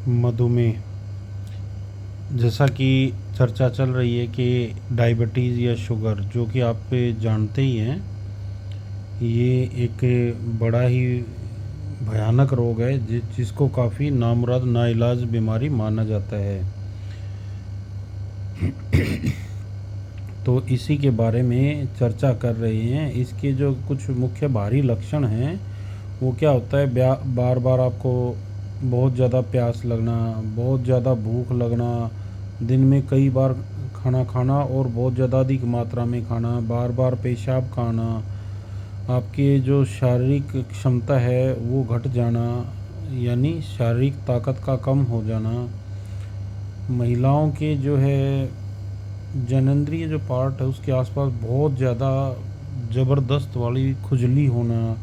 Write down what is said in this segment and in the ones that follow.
मधुमेह, जैसा कि चर्चा चल रही है कि डायबिटीज़ या शुगर, जो कि आप जानते ही हैं, ये एक बड़ा ही भयानक रोग है जिसको काफ़ी नामुराद नाइलाज बीमारी माना जाता है। तो इसी के बारे में चर्चा कर रहे हैं। इसके जो कुछ मुख्य बाहरी लक्षण हैं वो क्या होता है, बार बार आपको बहुत ज़्यादा प्यास लगना, बहुत ज़्यादा भूख लगना, दिन में कई बार खाना खाना और बहुत ज़्यादा अधिक मात्रा में खाना, बार बार पेशाब का आना, आपकी जो शारीरिक क्षमता है वो घट जाना, यानी शारीरिक ताकत का कम हो जाना, महिलाओं के जो है जननेंद्रिय जो पार्ट है उसके आसपास बहुत ज़्यादा ज़बरदस्त वाली खुजली होना,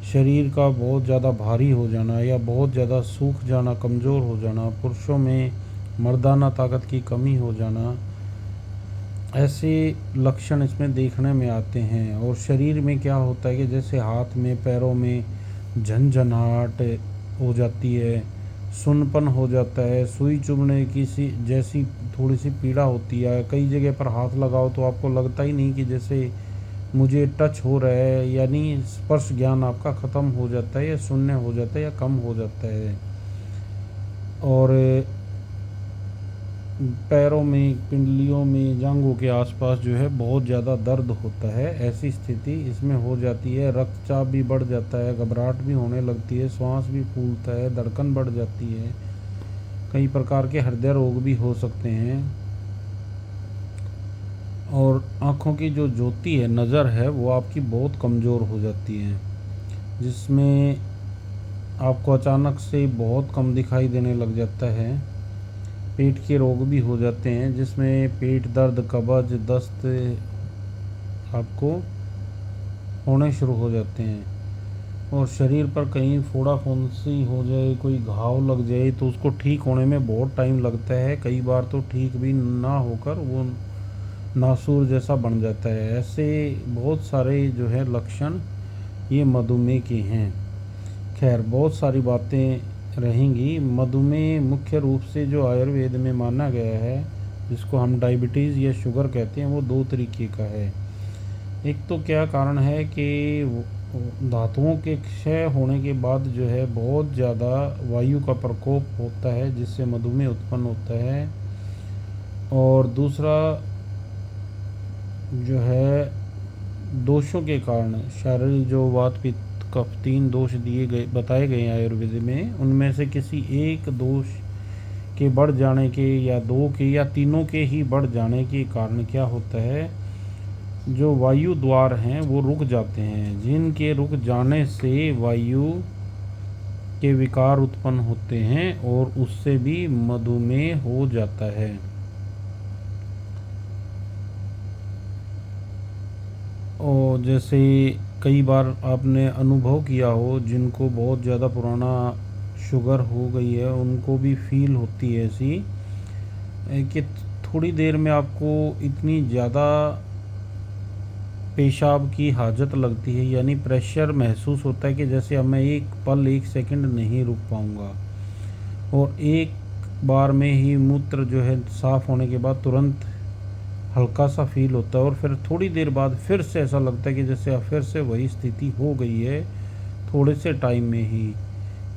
शरीर का बहुत ज़्यादा भारी हो जाना या बहुत ज़्यादा सूख जाना, कमज़ोर हो जाना, पुरुषों में मर्दाना ताकत की कमी हो जाना, ऐसे लक्षण इसमें देखने में आते हैं। और शरीर में क्या होता है कि जैसे हाथ में पैरों में झंझनाहट हो जाती है, सुन्नपन हो जाता है, सुई चुभने की सी जैसी थोड़ी सी पीड़ा होती है, कई जगह पर हाथ लगाओ तो आपको लगता ही नहीं कि जैसे मुझे टच हो रहा है, यानी स्पर्श ज्ञान आपका ख़त्म हो जाता है या शून्य हो जाता है या कम हो जाता है। और पैरों में, पिंडलियों में, जांघों के आसपास जो है बहुत ज़्यादा दर्द होता है। ऐसी स्थिति इसमें हो जाती है। रक्तचाप भी बढ़ जाता है, घबराहट भी होने लगती है, श्वास भी फूलता है, धड़कन बढ़ जाती है, कई प्रकार के हृदय रोग भी हो सकते हैं। और आँखों की जो ज्योति है, नज़र है, वो आपकी बहुत कमज़ोर हो जाती है, जिसमें आपको अचानक से बहुत कम दिखाई देने लग जाता है। पेट के रोग भी हो जाते हैं, जिसमें पेट दर्द, कब्ज, दस्त आपको होने शुरू हो जाते हैं। और शरीर पर कहीं फोड़ा फुंसी हो जाए, कोई घाव लग जाए तो उसको ठीक होने में बहुत टाइम लगता है, कई बार तो ठीक भी ना होकर वो नासूर जैसा बन जाता है। ऐसे बहुत सारे जो है लक्षण ये मधुमेह के हैं। खैर, बहुत सारी बातें रहेंगी। मधुमेह मुख्य रूप से जो आयुर्वेद में माना गया है, जिसको हम डायबिटीज़ या शुगर कहते हैं, वो दो तरीके का है। एक तो क्या कारण है कि धातुओं के क्षय होने के बाद जो है बहुत ज़्यादा वायु का प्रकोप होता है, जिससे मधुमेह उत्पन्न होता है। और दूसरा जो है दोषों के कारण, शारीरिक जो वात पित्त कफ 3 दोष दिए गए, बताए गए हैं आयुर्वेद में, उनमें से किसी एक दोष के बढ़ जाने के या दो के या तीनों के ही बढ़ जाने के कारण क्या होता है, जो वायु द्वार हैं वो रुक जाते हैं, जिनके रुक जाने से वायु के विकार उत्पन्न होते हैं और उससे भी मधुमेह हो जाता है। और जैसे कई बार आपने अनुभव किया हो, जिनको बहुत ज़्यादा पुराना शुगर हो गई है उनको भी फील होती है ऐसी कि थोड़ी देर में आपको इतनी ज़्यादा पेशाब की हाजत लगती है, यानी प्रेशर महसूस होता है कि जैसे अब मैं एक पल, एक सेकंड नहीं रुक पाऊँगा। और एक बार में ही मूत्र जो है साफ़ होने के बाद तुरंत हल्का सा फील होता है, और फिर थोड़ी देर बाद फिर से ऐसा लगता है कि जैसे अब फिर से वही स्थिति हो गई है थोड़े से टाइम में ही।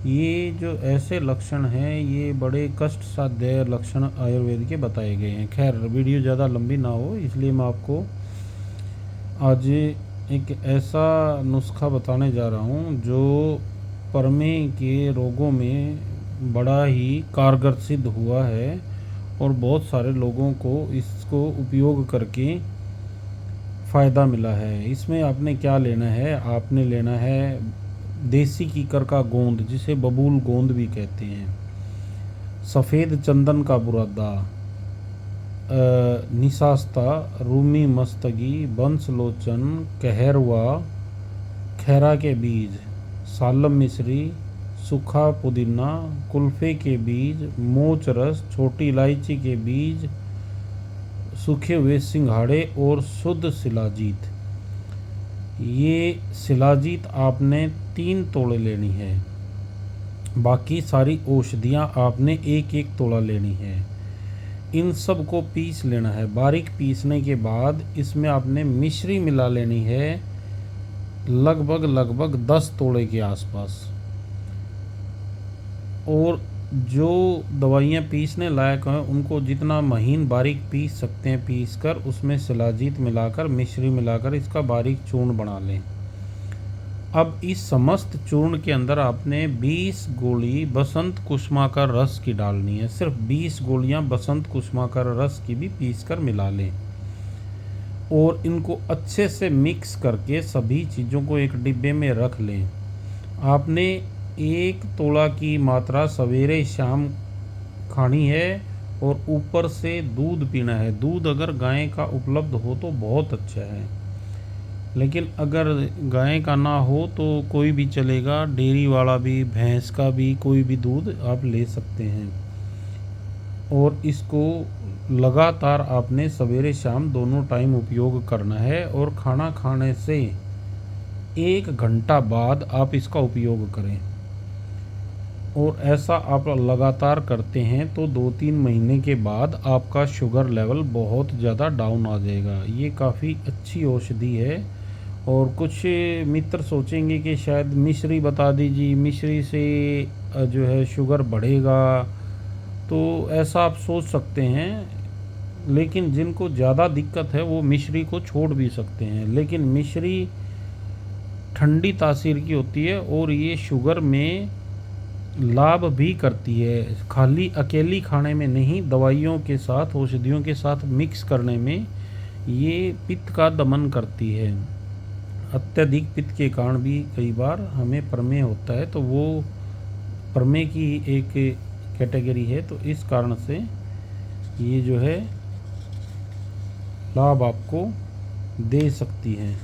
ये जो ऐसे लक्षण हैं, ये बड़े कष्ट साध्य लक्षण आयुर्वेद के बताए गए हैं। खैर, वीडियो ज़्यादा लंबी ना हो इसलिए मैं आपको आज एक ऐसा नुस्खा बताने जा रहा हूँ जो प्रमेह के रोगों में बड़ा ही कारगर सिद्ध हुआ है और बहुत सारे लोगों को इसको उपयोग करके फ़ायदा मिला है। इसमें आपने क्या लेना है, आपने लेना है देसी कीकर का गोंद, जिसे बबूल गोंद भी कहते हैं, सफ़ेद चंदन का बुरादा, निशास्ता, रूमी मस्तगी, बंसलोचन, कहरवा, खैरा के बीज, सालम मिश्री, सूखा पुदीना, कुल्फ़े के बीज, मोच रस, छोटी इलायची के बीज, सूखे हुए सिंघाड़े और शुद्ध शिलाजीत। ये शिलाजीत आपने 3 तोड़े लेनी है। बाकी सारी औषधियाँ आपने एक एक तोड़ा लेनी है। इन सब को पीस लेना है। बारीक पीसने के बाद इसमें आपने मिश्री मिला लेनी है, लगभग 10 तोड़े के आसपास। और जो दवाइयाँ पीसने लायक हैं उनको जितना महीन बारीक पीस सकते हैं पीस कर, उसमें शिलाजीत मिलाकर, मिश्री मिलाकर इसका बारीक चूर्ण बना लें। अब इस समस्त चूर्ण के अंदर आपने 20 गोली बसंत कुसुमा का रस की डालनी है। सिर्फ 20 गोलियां बसंत कुसुमा का रस की भी पीस कर मिला लें और इनको अच्छे से मिक्स करके सभी चीज़ों को एक डिब्बे में रख लें। आपने 1 तोला की मात्रा सवेरे शाम खानी है और ऊपर से दूध पीना है। दूध अगर गाय का उपलब्ध हो तो बहुत अच्छा है, लेकिन अगर गाय का ना हो तो कोई भी चलेगा, डेयरी वाला भी, भैंस का भी, कोई भी दूध आप ले सकते हैं। और इसको लगातार आपने सवेरे शाम दोनों टाइम उपयोग करना है और खाना खाने से 1 घंटा बाद आप इसका उपयोग करें। और ऐसा आप लगातार करते हैं तो 2-3 महीने के बाद आपका शुगर लेवल बहुत ज़्यादा डाउन आ जाएगा। ये काफ़ी अच्छी औषधि है। और कुछ मित्र सोचेंगे कि शायद मिश्री बता दीजिए, मिश्री से जो है शुगर बढ़ेगा, तो ऐसा आप सोच सकते हैं। लेकिन जिनको ज़्यादा दिक्कत है वो मिश्री को छोड़ भी सकते हैं। लेकिन मिश्री ठंडी तासीर की होती है और ये शुगर में लाभ भी करती है। खाली अकेली खाने में नहीं, दवाइयों के साथ, औषधियों के साथ मिक्स करने में ये पित्त का दमन करती है। अत्यधिक पित्त के कारण भी कई बार हमें प्रमेय होता है, तो वो प्रमेय की एक कैटेगरी है। तो इस कारण से ये जो है लाभ आपको दे सकती है।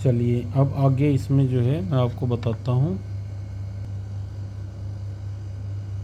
चलिए अब आगे इसमें जो है मैं आपको बताता हूँ।